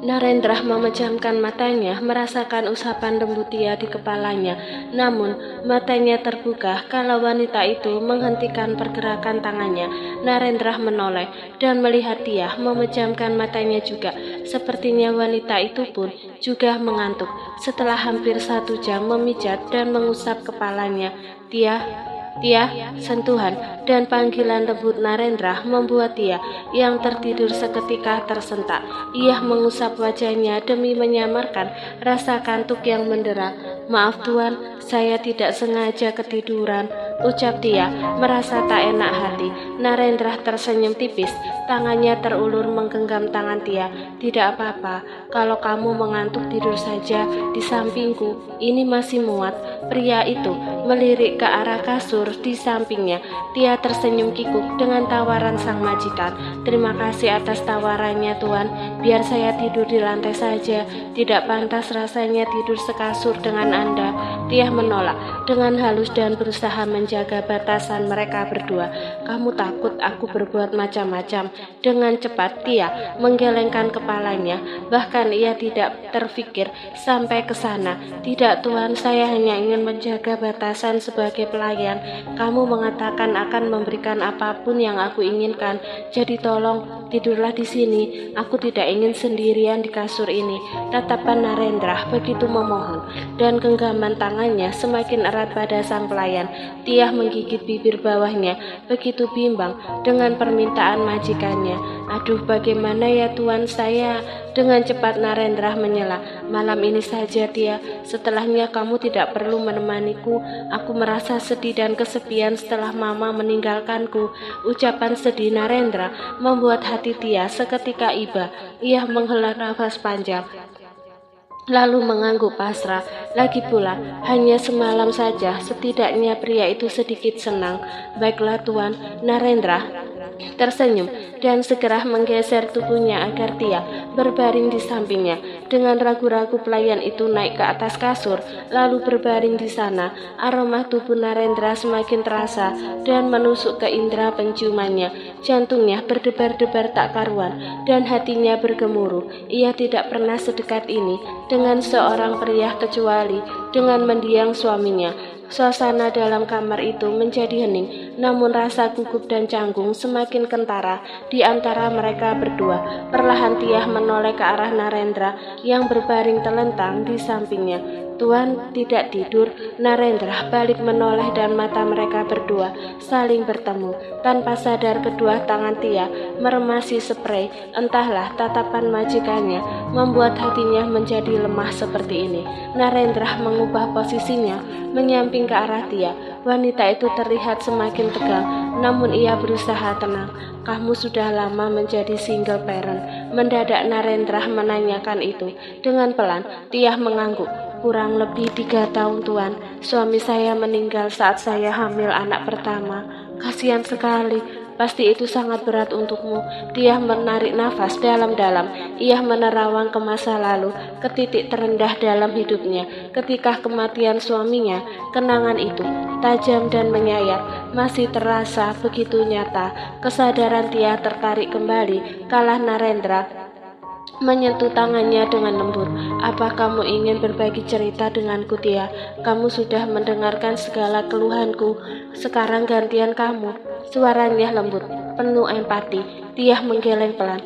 Narendra memejamkan matanya, merasakan usapan lembut Tia di kepalanya. Namun, matanya terbuka kalau wanita itu menghentikan pergerakan tangannya. Narendra menoleh dan melihat Tia memejamkan matanya juga. Sepertinya wanita itu pun juga mengantuk. Setelah hampir 1 jam memijat dan mengusap kepalanya, Tia, sentuhan dan panggilan lembut Narendra membuat Tia yang tertidur seketika tersentak. Ia mengusap wajahnya demi menyamarkan rasa kantuk yang mendera. "Maaf Tuan, saya tidak sengaja ketiduran," ucap Tia, merasa tak enak hati. Narendra tersenyum tipis, tangannya terulur menggenggam tangan Tia. "Tidak apa-apa, kalau kamu mengantuk tidur saja di sampingku, ini masih muat." Pria itu melirik ke arah kasur di sampingnya. Tia tersenyum kikuk dengan tawaran sang majikan. "Terima kasih atas tawarannya Tuan, biar saya tidur di lantai saja. Tidak pantas rasanya tidur sekasur dengan Anda." Tia menolak dengan halus dan berusaha menjaga batasan mereka berdua. "Kamu takut aku berbuat macam-macam?" Dengan cepat Tia menggelengkan kepalanya, bahkan ia tidak terfikir sampai ke sana. "Tidak Tuan, saya hanya ingin menjaga batasan sebagai pelayan. Kamu mengatakan akan memberikan apapun yang aku inginkan, jadi tolong tidurlah di sini. Aku tidak ingin sendirian di kasur ini." Tatapan Narendra begitu memohon dan genggaman tangannya semakin erat pada sang pelayan. Tia menggigit bibir bawahnya, begitu bimbang dengan permintaan majikannya. "Aduh, bagaimana ya Tuan, saya..." Dengan cepat Narendra menyela. "Malam ini saja Tia, setelahnya kamu tidak perlu menemaniku. Aku merasa sedih dan kesepian setelah Mama meninggalkanku." Ucapan sedih Narendra membuat hati Tia seketika iba. Ia menghela nafas panjang, lalu mengangguk pasrah. Lagi pula, hanya semalam saja, setidaknya pria itu sedikit senang. "Baiklah Tuan." Narendra tersenyum dan segera menggeser tubuhnya agar Tia berbaring di sampingnya. Dengan ragu-ragu pelayan itu naik ke atas kasur, lalu berbaring di sana. Aroma tubuh Narendra semakin terasa dan menusuk ke indera penciumannya. Jantungnya berdebar-debar tak karuan dan hatinya bergemuruh. Ia tidak pernah sedekat ini dengan seorang pria kecuali dengan mendiang suaminya. Suasana dalam kamar itu menjadi hening, namun rasa gugup dan canggung semakin kentara di antara mereka berdua. Perlahan Tia menoleh ke arah Narendra yang berbaring telentang di sampingnya. "Tuan tidak tidur?" Narendra balik menoleh dan mata mereka berdua saling bertemu. Tanpa sadar kedua tangan Tia meremasi spray. Entahlah, tatapan majikannya membuat hatinya menjadi lemah seperti ini. Narendra mengubah posisinya, menyamping ke arah Tia. Wanita itu terlihat semakin tegang, namun ia berusaha tenang. "Kamu sudah lama menjadi single parent?" Mendadak Narendra menanyakan itu. Dengan pelan, Tia mengangguk. "Kurang lebih 3 tahun Tuan. Suami saya meninggal saat saya hamil anak pertama." "Kasihan sekali, pasti itu sangat berat untukmu." Dia menarik nafas dalam-dalam. Ia menerawang ke masa lalu, ke titik terendah dalam hidupnya. Ketika kematian suaminya, kenangan itu tajam dan menyayat, masih terasa begitu nyata. Kesadaran Tia tertarik kembali kala Narendra menyentuh tangannya dengan lembut. "Apa kamu ingin berbagi cerita denganku Tia? Kamu sudah mendengarkan segala keluhanku, sekarang gantian kamu." Suaranya lembut, penuh empati. Tia menggeleng pelan.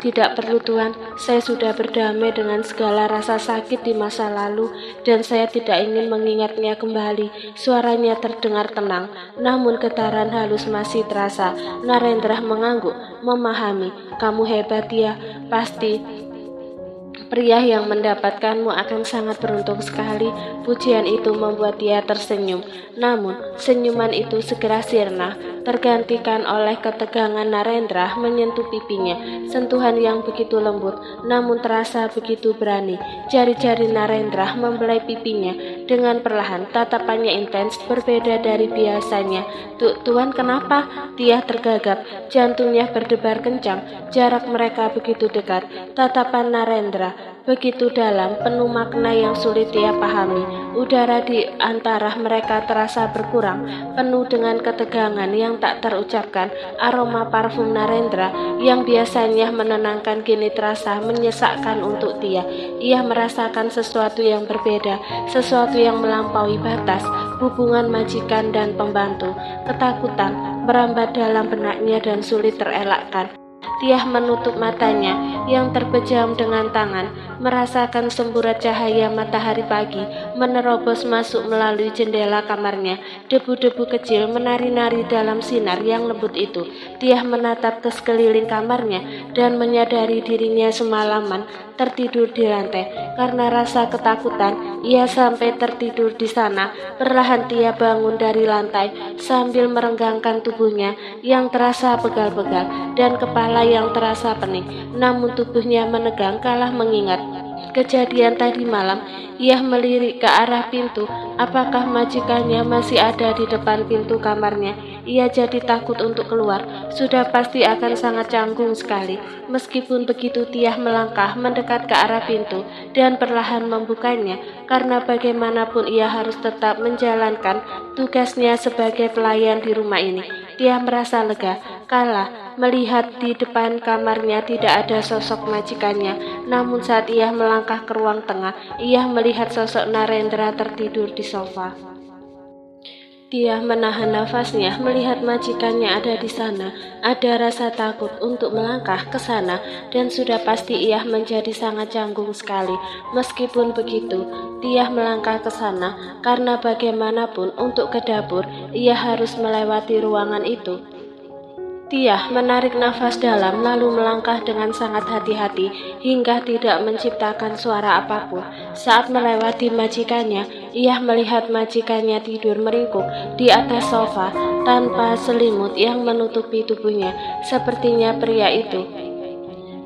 "Tidak perlu Tuan, saya sudah berdamai dengan segala rasa sakit di masa lalu dan saya tidak ingin mengingatnya kembali." Suaranya terdengar tenang, namun getaran halus masih terasa. Narendra mengangguk, memahami. "Kamu hebat Tia, pasti pria yang mendapatkanmu akan sangat beruntung sekali." Pujian itu membuat dia tersenyum, namun senyuman itu segera sirna, tergantikan oleh ketegangan. Narendra menyentuh pipinya, sentuhan yang begitu lembut, namun terasa begitu berani. Jari-jari Narendra membelai pipinya dengan perlahan, tatapannya intens, berbeda dari biasanya. Tuan kenapa?" Tia tergagap, jantungnya berdebar kencang. Jarak mereka begitu dekat. Tatapan Narendra begitu dalam, penuh makna yang sulit Tia pahami. Udara di antara mereka terasa berkurang, penuh dengan ketegangan yang tak terucapkan. Aroma parfum Narendra yang biasanya menenangkan kini terasa menyesakkan untuk Tia. Ia merasakan sesuatu yang berbeda, sesuatu yang melampaui batas, hubungan majikan dan pembantu. Ketakutan merambat dalam benaknya dan sulit terelakkan. Tiah menutup matanya yang terpejam dengan tangan, merasakan semburat cahaya matahari pagi menerobos masuk melalui jendela kamarnya. Debu-debu kecil menari-nari dalam sinar yang lembut itu. Tiah menatap ke sekeliling kamarnya dan menyadari dirinya semalaman tertidur di lantai. Karena rasa ketakutan, ia sampai tertidur di sana. Perlahan Tiah bangun dari lantai sambil merenggangkan tubuhnya yang terasa pegal-pegal dan kepala yang terasa pening. Namun tubuhnya menegang kalah mengingat kejadian tadi malam. Ia melirik ke arah pintu. Apakah majikannya masih ada di depan pintu kamarnya? Ia jadi takut untuk keluar. Sudah pasti akan sangat canggung sekali. Meskipun begitu, Tiah melangkah mendekat ke arah pintu dan perlahan membukanya, karena bagaimanapun ia harus tetap menjalankan tugasnya sebagai pelayan di rumah ini. Tiah merasa lega kala melihat di depan kamarnya tidak ada sosok majikannya. Namun saat ia melangkah ke ruang tengah, ia melihat sosok Narendra tertidur di sofa. Dia menahan nafasnya melihat majikannya ada di sana. Ada rasa takut untuk melangkah ke sana dan sudah pasti ia menjadi sangat canggung sekali. Meskipun begitu, dia melangkah ke sana karena bagaimanapun untuk ke dapur ia harus melewati ruangan itu. Tiah menarik nafas dalam lalu melangkah dengan sangat hati-hati hingga tidak menciptakan suara apapun. Saat melewati majikannya, ia melihat majikannya tidur meringkuk di atas sofa tanpa selimut yang menutupi tubuhnya. Sepertinya pria itu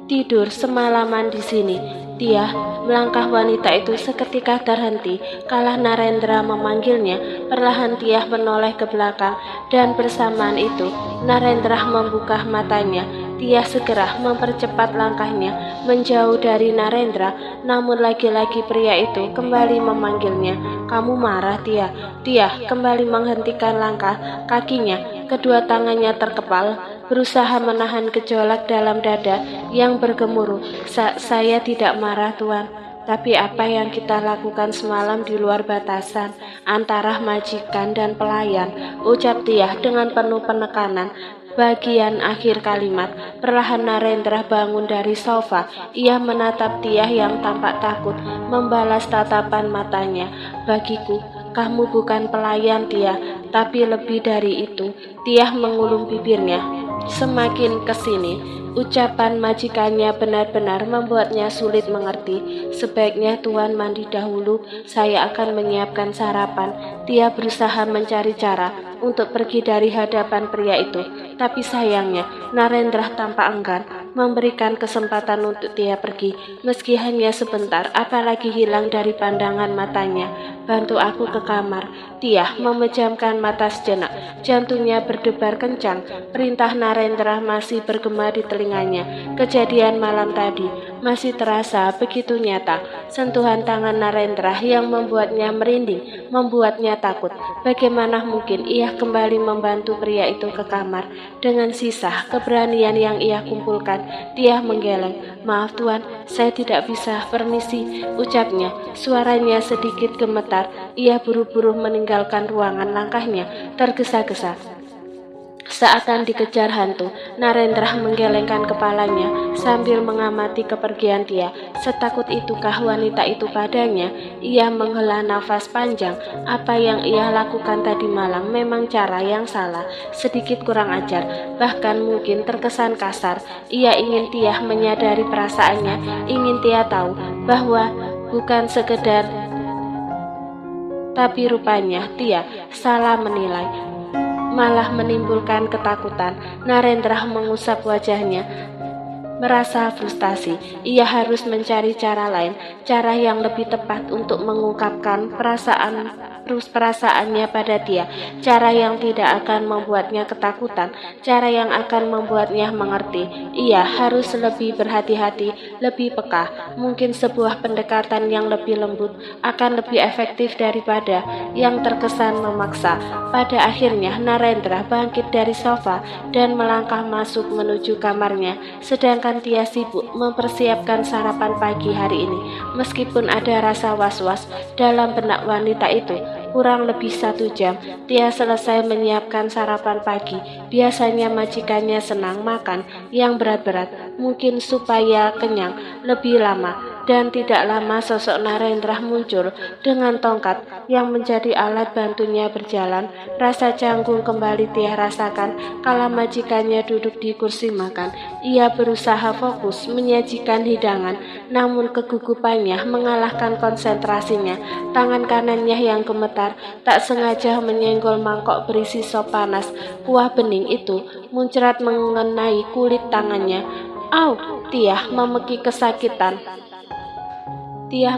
tidur semalaman di sini. Tiah melangkah wanita itu seketika terhenti kala Narendra memanggilnya. Perlahan Tiah menoleh ke belakang dan bersamaan itu Narendra membuka matanya. Tiah segera mempercepat langkahnya menjauh dari Narendra, namun lagi-lagi pria itu kembali memanggilnya. Kamu marah, Tiah? Tiah kembali menghentikan langkah kakinya. Kedua tangannya terkepal, berusaha menahan gejolak dalam dada yang bergemuruh. Saya tidak marah, Tuan. Tapi apa yang kita lakukan semalam di luar batasan antara majikan dan pelayan, ucap Tiah dengan penuh penekanan. Bagian akhir kalimat. Perlahan Narendra bangun dari sofa. Ia menatap Tiah yang tampak takut, membalas tatapan matanya. Bagiku, kamu bukan pelayan, Tiah, tapi lebih dari itu. Tiah mengulung bibirnya. Semakin kesini, ucapan majikannya benar-benar membuatnya sulit mengerti. Sebaiknya Tuan mandi dahulu, saya akan menyiapkan sarapan. Tiah berusaha mencari cara untuk pergi dari hadapan pria itu, tapi sayangnya Narendra tampak enggan memberikan kesempatan untuk Tiah pergi, meski hanya sebentar, apalagi hilang dari pandangan matanya. Bantu aku ke kamar. Tiah memejamkan mata sejenak, jantungnya berdebar kencang. Perintah Narendra masih bergema di telinganya. Kejadian malam tadi masih terasa begitu nyata. Sentuhan tangan Narendra yang membuatnya merinding, membuatnya takut. Bagaimana mungkin ia kembali membantu pria itu ke kamar? Dengan sisa keberanian yang ia kumpulkan, Tiah menggeleng. Maaf Tuan, saya tidak bisa, permisi, ucapnya. Suaranya sedikit gemetar. Ia buru-buru meninggalkan ruangan, langkahnya tergesa-gesa. Seakan dikejar hantu, Narendra menggelengkan kepalanya sambil mengamati kepergian Tiah. Setakut itukah wanita itu padanya? Ia menghela nafas panjang. Apa yang ia lakukan tadi malam memang cara yang salah, sedikit kurang ajar, bahkan mungkin terkesan kasar. Ia ingin Tiah menyadari perasaannya, ingin Tiah tahu bahwa bukan sekedar, tapi rupanya Tiah salah menilai, malah menimbulkan ketakutan. Narendra mengusap wajahnya. merasa frustasi. Ia harus mencari cara lain, cara yang lebih tepat untuk mengungkapkan perasaannya pada dia, cara yang tidak akan membuatnya ketakutan, cara yang akan membuatnya mengerti. Ia harus lebih berhati-hati, lebih peka. Mungkin sebuah pendekatan yang lebih lembut akan lebih efektif daripada yang terkesan memaksa. Pada akhirnya Narendra bangkit dari sofa dan melangkah masuk menuju kamarnya, sedangkan Tia sibuk mempersiapkan sarapan pagi hari ini. Meskipun ada rasa was-was dalam benak wanita itu, kurang lebih 1 jam Tia selesai menyiapkan sarapan pagi. Biasanya majikannya senang makan yang berat-berat, mungkin supaya kenyang lebih lama. Dan tidak lama sosok Narendra muncul dengan tongkat yang menjadi alat bantunya berjalan. Rasa canggung kembali Tia rasakan kala majikannya duduk di kursi makan. Ia berusaha fokus menyajikan hidangan, namun kegugupannya mengalahkan konsentrasinya. Tangan kanannya yang gemetar tak sengaja menyenggol mangkok berisi sop panas. Kuah bening itu muncrat mengenai kulit tangannya. Au! Tia memeki kesakitan. Ia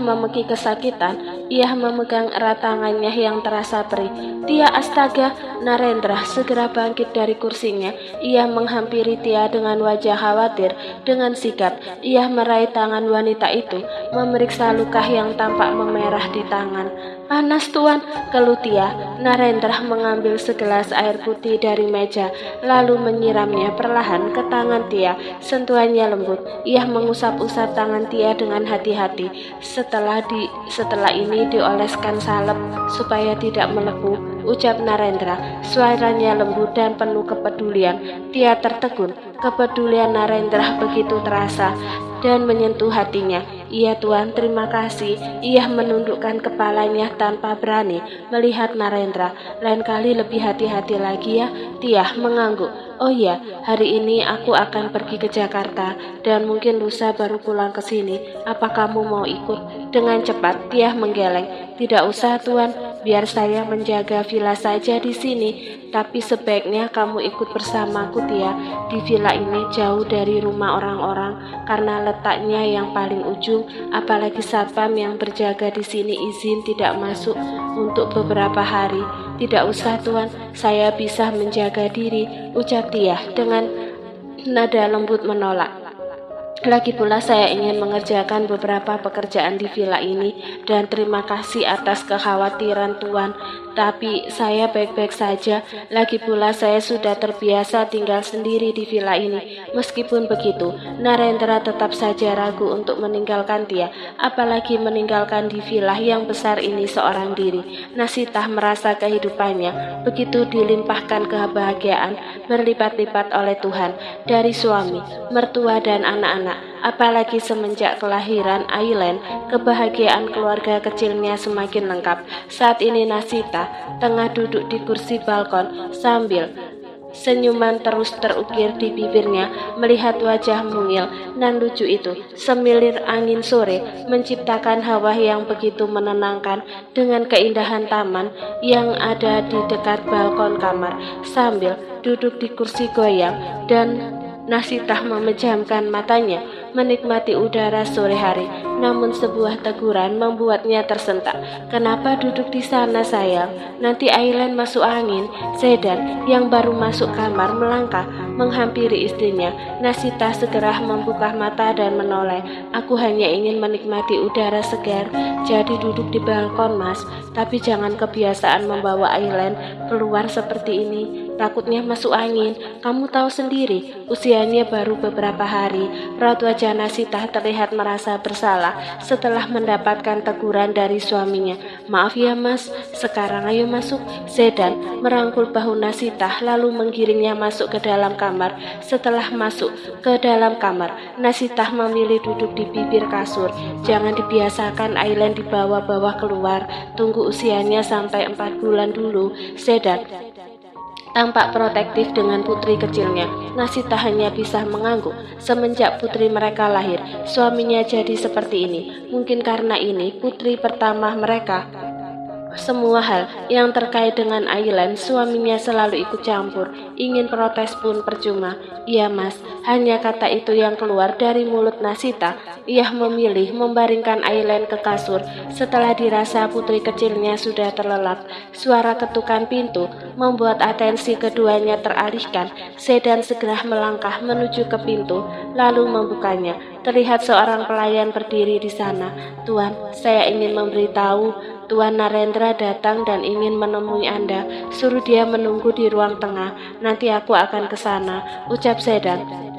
memegang erat tangannya yang terasa perih. Tia, astaga! Narendra segera bangkit dari kursinya. Ia menghampiri Tia dengan wajah khawatir. Dengan sigap, ia meraih tangan wanita itu, memeriksa luka yang tampak memerah di tangan. Panas, Tuan, keluh Tia. Narendra mengambil segelas air putih dari meja, lalu menyiramnya perlahan ke tangan Tia. Sentuhannya lembut. Ia mengusap-usap tangan Tia dengan hati-hati. Setelah ini dioleskan salep supaya tidak melepuh, ucap Narendra. Suaranya lembut dan penuh kepedulian. Tia tertegun. Kepedulian Narendra begitu terasa dan menyentuh hatinya. Iya Tuan, terima kasih. Ia menundukkan kepalanya tanpa berani melihat Narendra. Lain kali lebih hati-hati lagi ya. Tia mengangguk. Oh iya, hari ini aku akan pergi ke Jakarta dan mungkin lusa baru pulang ke sini. Apa kamu mau ikut? Dengan cepat Tia menggeleng. Tidak usah Tuan, biar saya menjaga villa saja di sini. Tapi sebaiknya kamu ikut bersamaku Tia. Di villa ini jauh dari rumah orang-orang karena letaknya yang paling ujung. Apalagi satpam yang berjaga di sini izin tidak masuk untuk beberapa hari. Tidak usah Tuan, saya bisa menjaga diri, ucap Tia dengan nada lembut menolak. Lagi pula saya ingin mengerjakan beberapa pekerjaan di villa ini dan terima kasih atas kekhawatiran Tuan. Tapi saya baik-baik saja. Lagi pula saya sudah terbiasa tinggal sendiri di villa ini. Meskipun begitu, Narendra tetap saja ragu untuk meninggalkan Tia, apalagi meninggalkan di villa yang besar ini seorang diri. Nasitah merasa kehidupannya begitu dilimpahkan kebahagiaan berlipat-lipat oleh Tuhan dari suami, mertua dan anak-anak. Apalagi semenjak kelahiran Aileen, kebahagiaan keluarga kecilnya semakin lengkap. Saat ini Nasita tengah duduk di kursi balkon sambil senyuman terus terukir di bibirnya melihat wajah mungil dan lucu itu. Semilir angin sore menciptakan hawa yang begitu menenangkan dengan keindahan taman yang ada di dekat balkon kamar. Sambil duduk di kursi goyang dan Nasitah memejamkan matanya menikmati udara sore hari. Namun sebuah teguran membuatnya tersentak. Kenapa duduk di sana sayang? Nanti Aileen masuk angin. Sedan yang baru masuk kamar melangkah menghampiri istrinya. Nasitah segera membuka mata dan menoleh. Aku hanya ingin menikmati udara segar, jadi duduk di balkon mas. Tapi jangan kebiasaan membawa Aileen keluar seperti ini. Takutnya masuk angin. Kamu tahu sendiri, usianya baru beberapa hari. Raut wajah Nasitah terlihat merasa bersalah setelah mendapatkan teguran dari suaminya. Maaf ya mas, sekarang ayo masuk. Sedan merangkul bahu Nasitah lalu menggiringnya masuk ke dalam kamar. Setelah masuk ke dalam kamar, Nasitah memilih duduk di bibir kasur. Jangan dibiasakan Aileen dibawa-bawa keluar. Tunggu usianya sampai 4 bulan dulu. Sedan tampak protektif dengan putri kecilnya. Nasita hanya bisa mengangguk. Semenjak putri mereka lahir, suaminya jadi seperti ini. Mungkin karena ini putri pertama mereka. Semua hal yang terkait dengan Aileen, suaminya selalu ikut campur. Ingin protes pun percuma. Iya mas, hanya kata itu yang keluar dari mulut Nasita. Ia memilih membaringkan Aileen ke kasur. Setelah dirasa putri kecilnya sudah terlelap, suara ketukan pintu membuat atensi keduanya teralihkan. Sedan segera melangkah menuju ke pintu, lalu membukanya. Terlihat seorang pelayan berdiri di sana. Tuan, saya ingin memberitahu, Tuan Narendra datang dan ingin menemui Anda. Suruh dia menunggu di ruang tengah. Nanti aku akan ke sana, ucap Sedan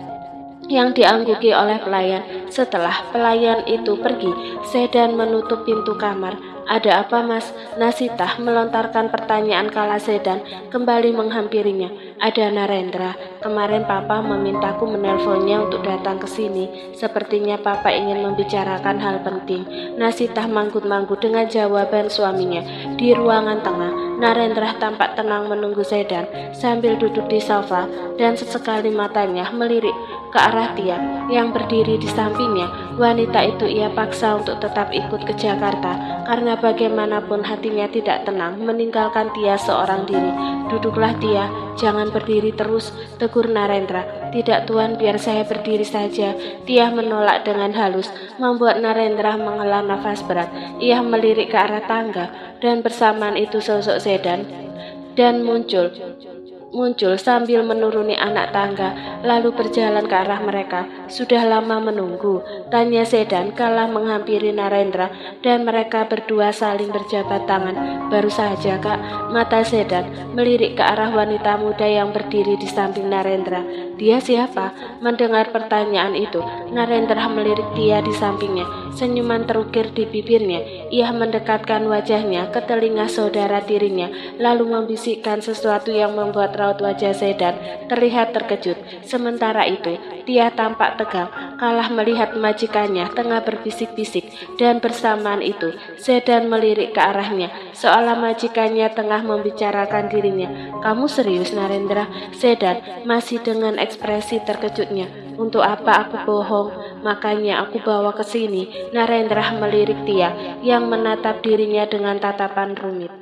yang diangguki oleh pelayan. Setelah pelayan itu pergi, Sedan menutup pintu kamar. Ada apa mas? Nasita melontarkan pertanyaan kala Sedan kembali menghampirinya. Ada Narendra. Kemarin papa memintaku menelponnya untuk datang ke sini. Sepertinya papa ingin membicarakan hal penting. Nasita manggut-manggut dengan jawaban suaminya. Di ruangan tengah, Narendra tampak tenang menunggu Sedan sambil duduk di sofa dan sesekali matanya melirik ke arah Tia yang berdiri di sampingnya. Wanita itu ia paksa untuk tetap ikut ke Jakarta karena bagaimanapun hatinya tidak tenang meninggalkan Tia seorang diri. Duduklah Tia, jangan berdiri terus, tegur Narendra. Tidak tuan, biar saya berdiri saja. Tia menolak dengan halus, membuat Narendra menghela nafas berat. Ia melirik ke arah tangga dan bersamaan itu sosok Sedan dan muncul sambil menuruni anak tangga, lalu berjalan ke arah mereka. Sudah lama menunggu, tanya Sedan kala menghampiri Narendra dan mereka berdua saling berjabat tangan. Baru saja kak, mata Sedan melirik ke arah wanita muda yang berdiri di samping Narendra. Dia siapa? Mendengar pertanyaan itu, Narendra melirik Tia di sampingnya. Senyuman terukir di bibirnya. Ia mendekatkan wajahnya ke telinga saudara tirinya, lalu membisikkan sesuatu yang membuat raut wajah Sedan terlihat terkejut. Sementara itu, Tia tampak tegang kalah melihat majikannya tengah berbisik-bisik, dan bersamaan itu Sedan melirik ke arahnya seolah majikannya tengah membicarakan dirinya. Kamu serius Narendra? Sedan masih dengan ekspresi terkejutnya. Untuk apa aku bohong? Makanya aku bawa ke sini. Narendra melirik Tia yang menatap dirinya dengan tatapan rumit.